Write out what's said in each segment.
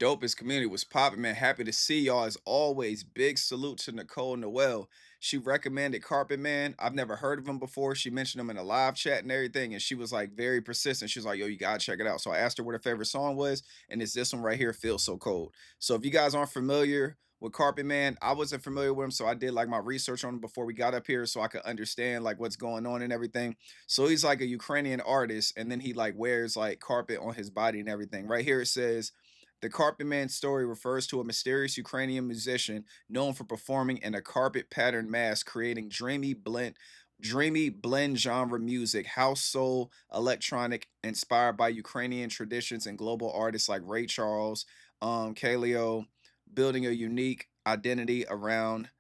dopest community was popping, man. Happy to see y'all as always. Big salute to Nicole Noel. She recommended Carpetman. I've never heard of him before. She mentioned him in a live chat and everything, and she was like very persistent. She was like, "Yo, you gotta check it out." So I asked her what her favorite song was, and it's this one right here, "Feels So Cold." So if you guys aren't familiar with Carpetman, I wasn't familiar with him, so I did like my research on him before we got up here, so I could understand like what's going on and everything. So he's like a Ukrainian artist, and then he like wears like carpet on his body and everything. Right here it says the Carpet Man story refers to a mysterious Ukrainian musician known for performing in a carpet pattern mask, creating dreamy blend genre music, house soul, electronic, inspired by Ukrainian traditions and global artists like Ray Charles, Kaleo, building a unique identity around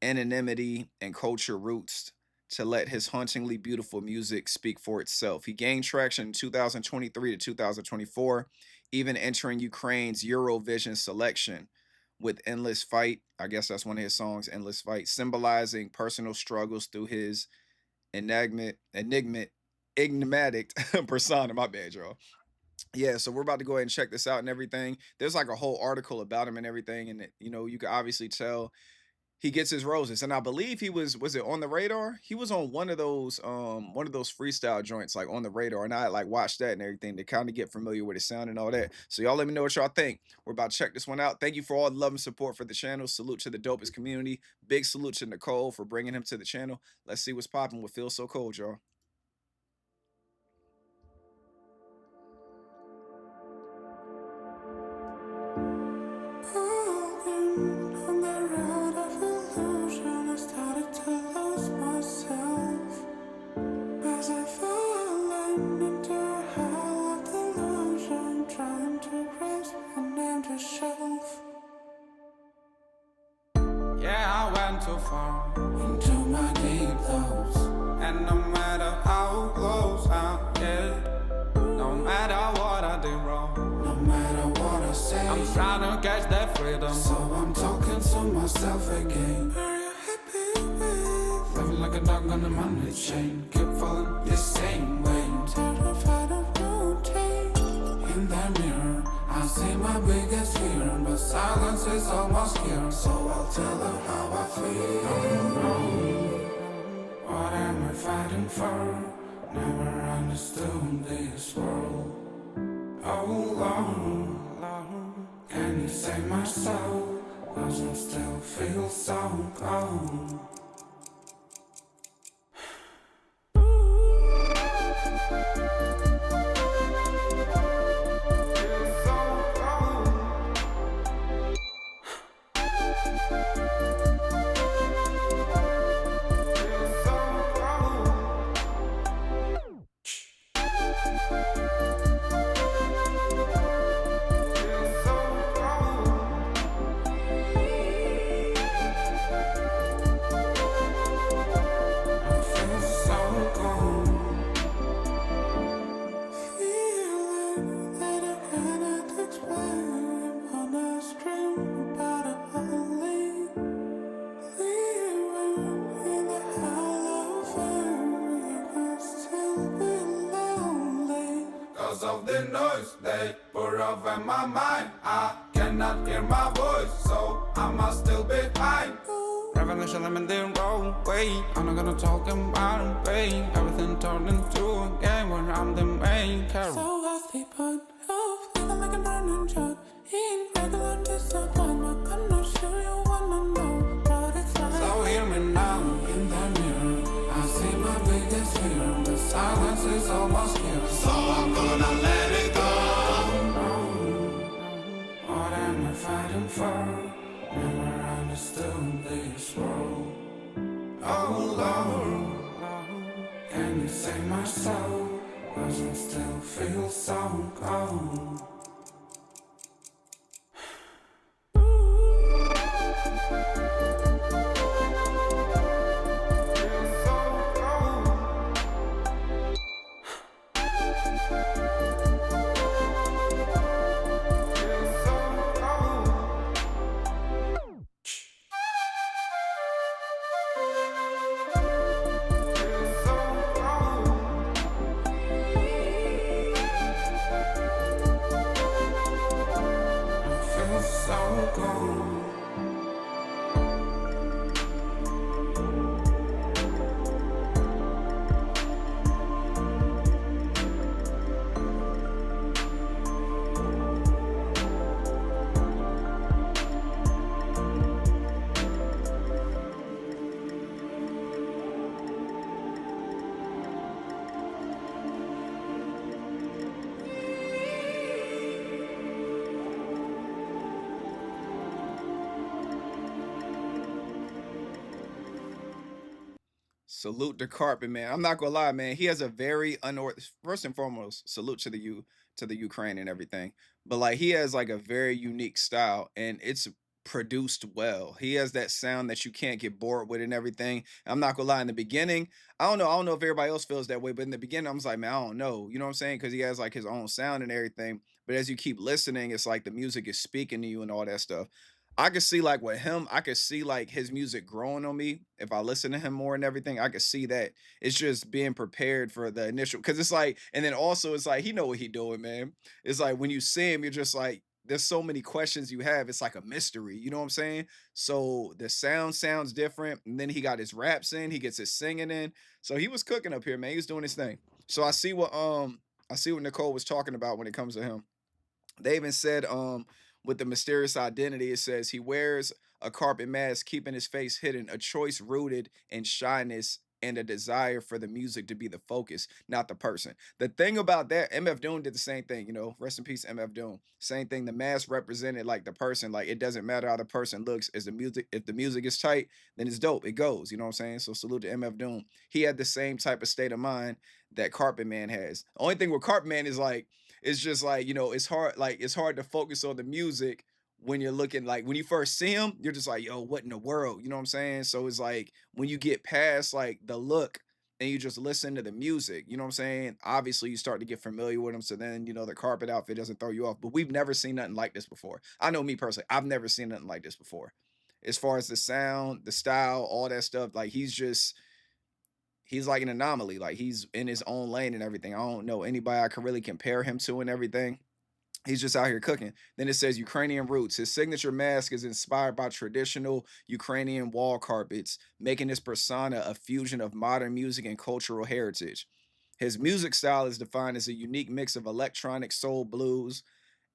anonymity and culture roots to let his hauntingly beautiful music speak for itself. He gained traction in 2023 to 2024, even entering Ukraine's Eurovision selection with Endless Fight. I guess that's one of his songs, Endless Fight, symbolizing personal struggles through his enigmatic persona. My bad, y'all. Yeah, so we're about to go ahead and check this out and everything. There's like a whole article about him and everything, and you can obviously tell he gets his roses. And I believe he was it On the Radar? He was on one of those freestyle joints like On the Radar, and I like watched that and everything to kind of get familiar with his sound and all that. So y'all let me know what y'all think. We're about to check this one out. Thank you for all the love and support for the channel. Salute to the dopest community. Big salute to Nicole for bringing him to the channel. Let's see what's popping with Feel So Cold, y'all. On the road of illusion, I started to lose myself as I fallen into a hell of delusion, trying to grasp an empty shelf. Yeah, I went too far into my deep thoughts, and no matter how close I get, no matter what I did wrong, no matter what I say, I'm trying to catch that freedom. So I'm talking to myself again. Are you happy with living like a dog on a money chain? Keep falling the same way, terrified of routine. In the mirror, I see my biggest fear, but silence is almost here. So I'll tell her how I feel. What am I fighting for? Never understood this world. Oh Lord, can you save my soul? 'Cause I still feel so cold. Of the noise they pour over my mind, I cannot hear my voice, so I must still be behind. Revelation, I'm in the wrong way. I'm not gonna talk about pain. Everything turned into a game where I'm the main character. So I sleep on off, feeling like a burning jug. In regular disappointment, I'm not sure you wanna know what it's like. So hear me now, in the mirror, I see my biggest fear. The silence is almost here, so I'm gonna let it go. What am I fighting for? Never understood this world. Oh Lord, can you save my soul? 'Cause I still feel so cold. gone. Salute to Carpetman. I'm not gonna lie, man. He has a very first and foremost, salute to the Ukraine and everything. But like he has like a very unique style and it's produced well. He has that sound that you can't get bored with and everything. I'm not gonna lie, in the beginning, I don't know if everybody else feels that way, but in the beginning, I was like, man, I don't know. You know what I'm saying? Because he has like his own sound and everything. But as you keep listening, it's like the music is speaking to you and all that stuff. I could see like with him, I could see like his music growing on me if I listen to him more and everything. I could see that. It's just being prepared for the initial because it's like, and then also it's like he know what he doing, man. It's like when you see him, you're just like, there's so many questions you have. It's like a mystery. You know what I'm saying? So the sound sounds different, and then he got his raps in, he gets his singing in. So he was cooking up here, man. He was doing his thing. So I see what Nicole was talking about when it comes to him. They even said with the mysterious identity, it says he wears a carpet mask, keeping his face hidden, a choice rooted in shyness and a desire for the music to be the focus, not the person. The thing about that, MF Doom did the same thing, you know. Rest in peace, MF Doom. Same thing. The mask represented like the person. Like it doesn't matter how the person looks. As the music, if the music is tight, then it's dope. It goes. You know what I'm saying? So salute to MF Doom. He had the same type of state of mind that Carpet Man has. The only thing with Carpet Man is like it's just like, you know, it's hard to focus on the music when you're looking like when you first see him, you're just like, yo, what in the world? You know what I'm saying? So it's like when you get past like the look and you just listen to the music, you know what I'm saying? Obviously, you start to get familiar with him. So then, you know, the carpet outfit doesn't throw you off. But we've never seen nothing like this before. I know me personally, I've never seen nothing like this before. As far as the sound, the style, all that stuff, like he's like an anomaly. Like he's in his own lane and everything. I don't know anybody I can really compare him to and everything. He's just out here cooking. Then it says Ukrainian roots. His signature mask is inspired by traditional Ukrainian wall carpets, making his persona a fusion of modern music and cultural heritage. His music style is defined as a unique mix of electronic soul blues,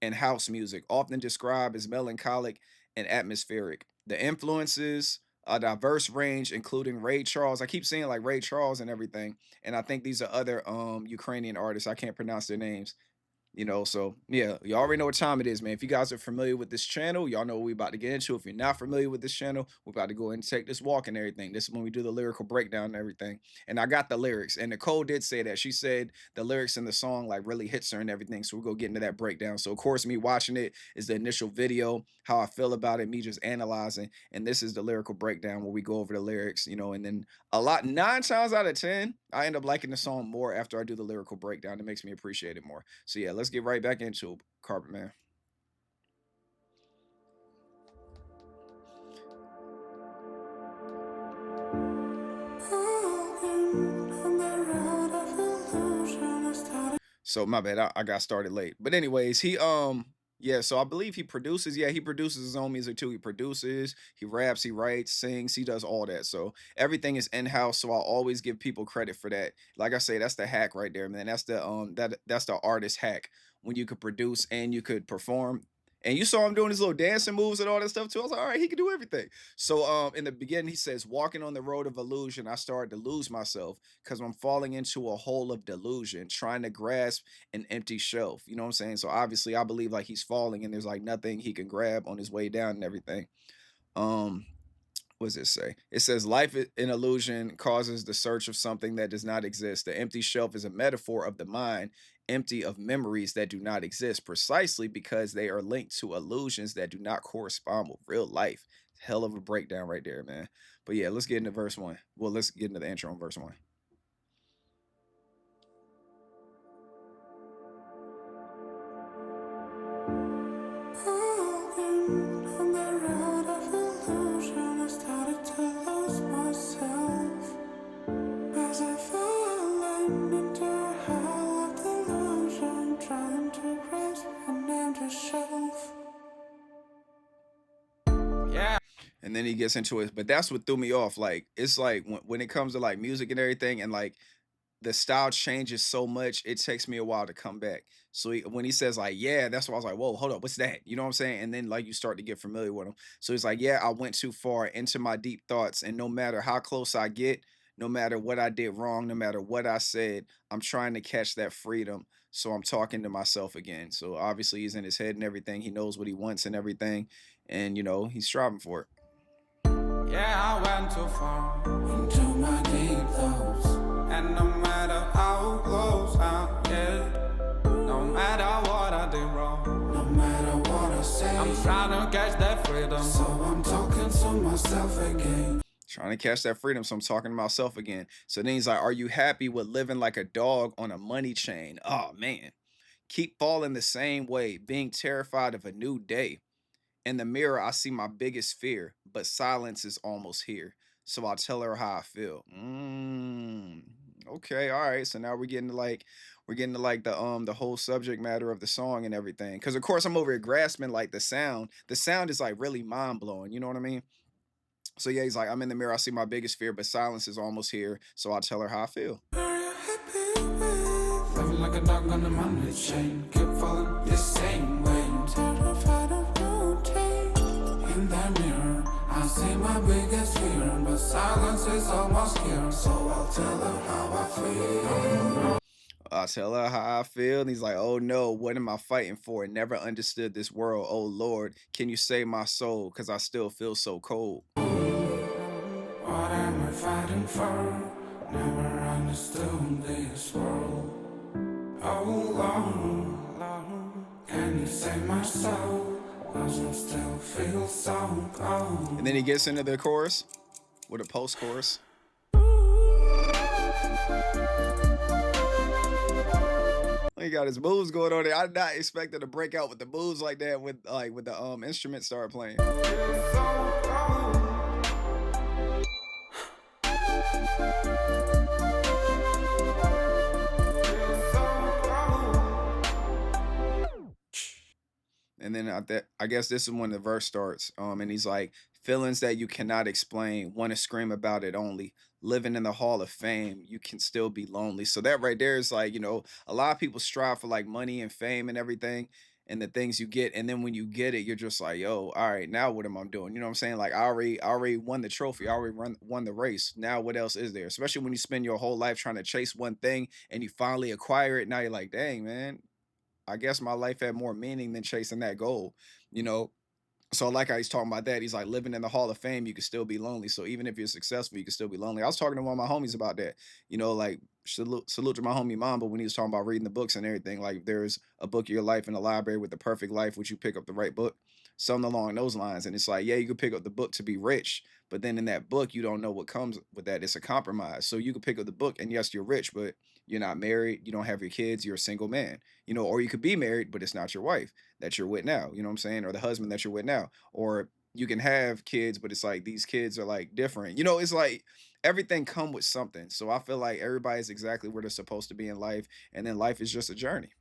and house music, often described as melancholic and atmospheric. The influences, a diverse range, including Ray Charles. I keep saying like Ray Charles and everything, and I think these are other Ukrainian artists. I can't pronounce their names. You know, so yeah, you already know what time it is, man. If you guys are familiar with this channel, y'all know what we about to get into. If you're not familiar with this channel, we're about to go and take this walk and everything. This is when we do the lyrical breakdown and everything. And I got the lyrics. And Nicole did say that. She said the lyrics in the song like really hits her and everything. So we'll go get into that breakdown. So of course, me watching it is the initial video, how I feel about it, me just analyzing. And this is the lyrical breakdown where we go over the lyrics, you know, and then a lot, 9 times out of 10, I end up liking the song more after I do the lyrical breakdown. It makes me appreciate it more. So yeah, let's get right back into it, Carpet Man. So my bad, I got started late. But anyways, yeah, so I believe he produces. Yeah, he produces his own music too. He produces, he raps, he writes, sings, he does all that. So everything is in-house. So I'll always give people credit for that. Like I say, that's the hack right there, man. That's the artist hack when you could produce and you could perform. And you saw him doing his little dancing moves and all that stuff too. I was like, all right, he can do everything. So in the beginning, he says, walking on the road of illusion, I started to lose myself because I'm falling into a hole of delusion, trying to grasp an empty shelf. You know what I'm saying? So obviously I believe like he's falling and there's like nothing he can grab on his way down and everything. Um, what does it say? It says in illusion causes the search of something that does not exist. The empty shelf is a metaphor of the mind, empty of memories that do not exist, precisely because they are linked to illusions that do not correspond with real life. Hell of a breakdown right there, man. But yeah, let's get into verse one. Well, let's get into the intro on verse one. On the road of illusion, I started to lose myself as I fallen into a hell of delusion, trying to grasp an empty shelf. And then he gets into it, but that's what threw me off. Like, it's like when it comes to like music and everything, and like the style changes so much, it takes me a while to come back. So when he says like, "Yeah," that's why I was like, "Whoa, hold up, what's that?" You know what I'm saying? And then like you start to get familiar with him. So he's like, "Yeah, I went too far into my deep thoughts, and no matter how close I get, no matter what I did wrong, no matter what I said, I'm trying to catch that freedom. So I'm talking to myself again." So obviously he's in his head and everything. He knows what he wants and everything, and he's striving for it. Yeah, I went too far into my deep thoughts. And no matter how close I get, no matter what I did wrong, no matter what I say, I'm trying to catch that freedom. So I'm talking to myself again. Trying to catch that freedom. So I'm talking to myself again. So then he's like, "Are you happy with living like a dog on a money chain?" Oh man. Keep falling the same way, being terrified of a new day. In the mirror, I see my biggest fear, but silence is almost here. So I'll tell her how I feel. Okay, all right. So now we're getting to like the whole subject matter of the song and everything. Cause of course I'm over here grasping like the sound. The sound is like really mind blowing. You know what I mean? So yeah, he's like, "I'm in the mirror, I see my biggest fear, but silence is almost here. So I'll tell her how I feel." Are you happy with living like a dog on a money chain? Keep falling the same way. Terrified of rotate. In the mirror, I see my biggest fear, but silence is almost here. So I'll tell her how I feel. I tell her how I feel, and he's like, "Oh no, what am I fighting for? Never understood this world. Oh Lord, can you save my soul? Cause I still feel so cold." What am I fighting for? Never understood this world. Oh Lord, can you save my soul? 'Cause I still feel so And cold. then he gets into the chorus with a post chorus. He got his moves going on there. I'm not expecting to break out with the moves like that with the instrument start playing. So cold. So cold. And then I guess this is when the verse starts. And he's like, "Feelings that you cannot explain, want to scream about it only. Living in the Hall of Fame, you can still be lonely." So that right there is like, a lot of people strive for like money and fame and everything and the things you get. And then when you get it, you're just like, "Yo, all right, now what am I doing?" You know what I'm saying? Like I already won the trophy, I already won the race. Now what else is there? Especially when you spend your whole life trying to chase one thing and you finally acquire it. Now you're like, dang, man, I guess my life had more meaning than chasing that goal, you know? So like how he's talking about that. He's like, living in the Hall of Fame, you can still be lonely. So even if you're successful, you can still be lonely. I was talking to one of my homies about that. Like salute to my homie mom, but when he was talking about reading the books and everything, like there's a book of your life in the library with the perfect life, would you pick up the right book? Something along those lines. And it's like, yeah, you could pick up the book to be rich, but then in that book, you don't know what comes with that. It's a compromise. So you could pick up the book and yes, you're rich, but you're not married, you don't have your kids, you're a single man, or you could be married, but it's not your wife that you're with now, you know what I'm saying? Or the husband that you're with now. Or you can have kids, but it's like these kids are like different. It's like everything come with something. So I feel like everybody's exactly where they're supposed to be in life. And then life is just a journey.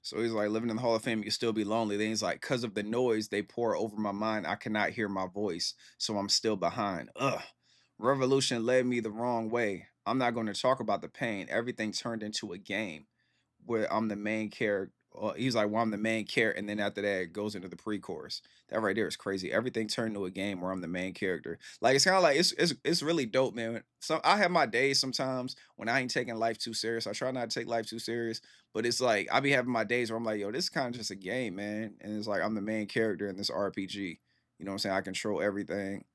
So he's like, living in the Hall of Fame, you can still be lonely. Then he's like, because of the noise they pour over my mind, I cannot hear my voice. So I'm still behind. Ugh. Revolution led me the wrong way. I'm not going to talk about the pain. Everything turned into a game where I'm the main character. He's like, well, I'm the main character. And then after that, it goes into the pre chorus. That right there is crazy. Everything turned into a game where I'm the main character. Like, it's kind of like, it's really dope, man. So I have my days sometimes when I ain't taking life too serious. I try not to take life too serious. But it's like I be having my days where I'm like, yo, this is kind of just a game, man. And it's like I'm the main character in this RPG. You know what I'm saying? I control everything.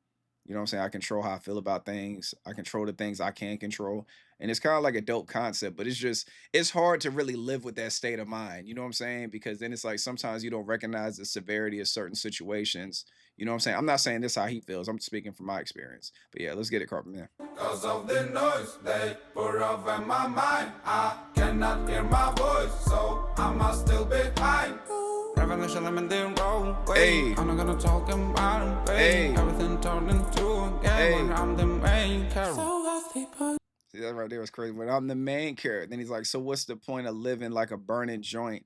You know what I'm saying? I control how I feel about things. I control the things I can control. And it's kind of like a dope concept, but it's hard to really live with that state of mind. You know what I'm saying? Because then it's like sometimes you don't recognize the severity of certain situations. You know what I'm saying? I'm not saying this how he feels. I'm speaking from my experience. But yeah, let's get it, Carpet Man. Cause of the noise they put off in my mind. I cannot hear my voice, so I must still be high. Revolution, I'm in the roadway. Hey, I'm not gonna talk about it. hey, Everything turned into a game hey. when I'm the main character. So See, that right there was crazy. But I'm the main character. Then he's like, so what's the point of living like a burning joint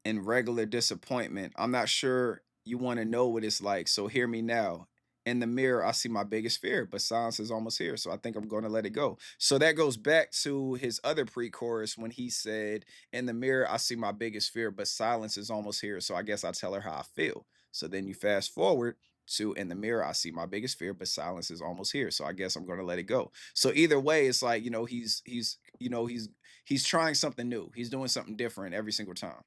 and regular disappointment? I'm not sure you want to know what it's like. So hear me now. In the mirror, I see my biggest fear, but silence is almost here. So I think I'm going to let it go. So that goes back to his other pre chorus when he said, in the mirror, I see my biggest fear, but silence is almost here. So I guess I tell her how I feel. So then you fast forward to in the mirror, I see my biggest fear, but silence is almost here. So I guess I'm going to let it go. So either way, it's like, he's trying something new. He's doing something different every single time.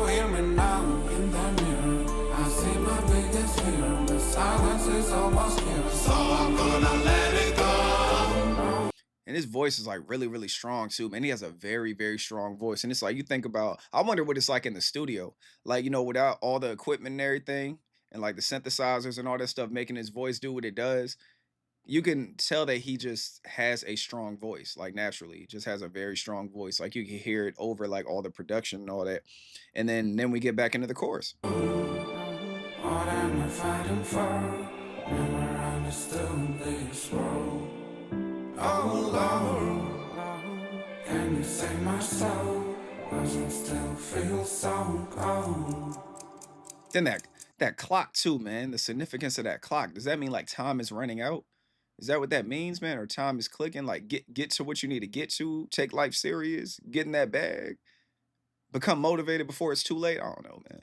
hear me now in the mirror. I see my biggest fear. The silence is almost here. So I'm gonna let it go. And his voice is like really, really strong too, man. He has a very, very strong voice. And it's like you think about, I wonder what it's like in the studio. Like, without all the equipment and everything, and like the synthesizers and all that stuff making his voice do what it does, you can tell that he just has a strong voice, like naturally. He just has a very strong voice. Like you can hear it over like all the production and all that. And then we get back into the chorus. What am I fighting for? Never understood this world. Oh Lord, can you save my soul? Doesn't still feel so cold. Then that clock too, man. The significance of that clock. Does that mean like time is running out? Is that what that means, man? Or time is clicking? Like get to what you need to get to, take life serious, get in that bag, become motivated before it's too late. I don't know, man.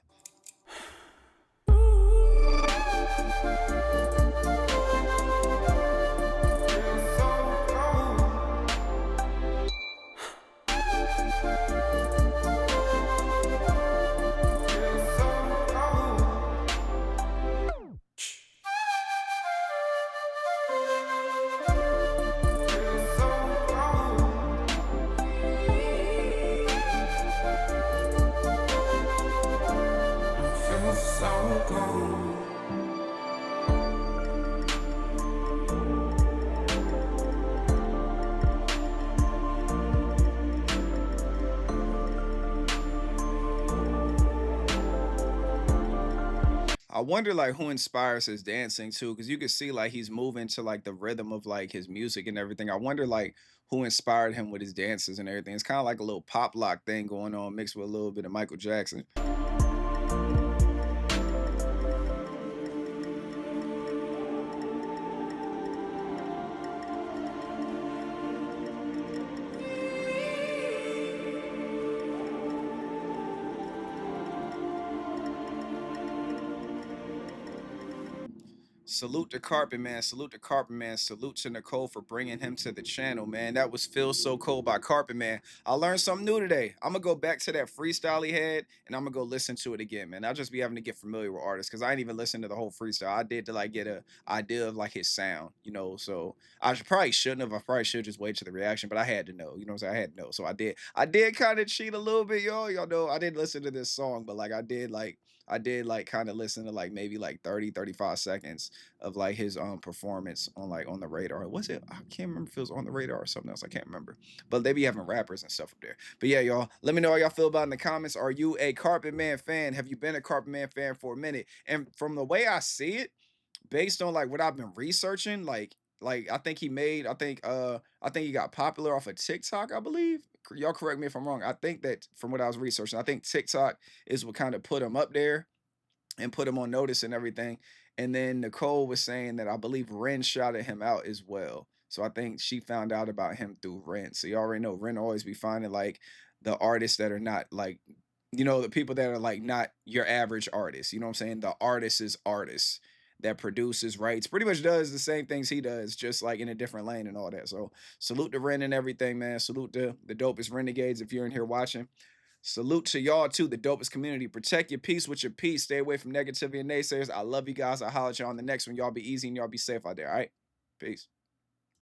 So cold. I wonder like who inspires his dancing too, because you can see like he's moving to like the rhythm of like his music and everything. I wonder like who inspired him with his dances and everything. It's kind of like a little pop lock thing going on, mixed with a little bit of Michael Jackson. Salute to Carpet Man. Salute to Carpet Man. Salute to Nicole for bringing him to the channel, man. That was Feel So Cold by Carpet Man. I learned something new today. I'm going to go back to that freestyle he had and I'm going to go listen to it again, man. I'll just be having to get familiar with artists because I ain't even listened to the whole freestyle. I did to like get a idea of like his sound, so probably shouldn't have. I probably should just wait to the reaction, but I had to know, what I'm saying? I had to know. So I did. I did kind of cheat a little bit, y'all. Y'all know I didn't listen to this song, but like I did kind of listen to like maybe like 30-35 seconds of like his performance on like on the radar. Was it? I can't remember if it was on the radar or something else. I can't remember. But they be having rappers and stuff up there. But yeah, y'all, let me know how y'all feel about it in the comments. Are you a Carpet Man fan? Have you been a Carpet Man fan for a minute? And from the way I see it, based on like what I've been researching, like I think he got popular off of TikTok, I believe. Y'all correct me if I'm wrong. I think that from what I was researching, I think TikTok is what kind of put him up there and put him on notice and everything. And then Nicole was saying that I believe Ren shouted him out as well. So I think she found out about him through Ren. So you already know Ren always be finding like the artists that are not like, the people that are like not your average artist. You know what I'm saying? The artist is artists that produces, writes, pretty much does the same things he does, just like in a different lane and all that. So salute to Ren and everything, man. Salute to the dopest renegades if you're in here watching. Salute to y'all too, the dopest community. Protect your peace with your peace. Stay away from negativity and naysayers. I love you guys. I'll holler at you on the next one. Y'all be easy and y'all be safe out there. All right. Peace.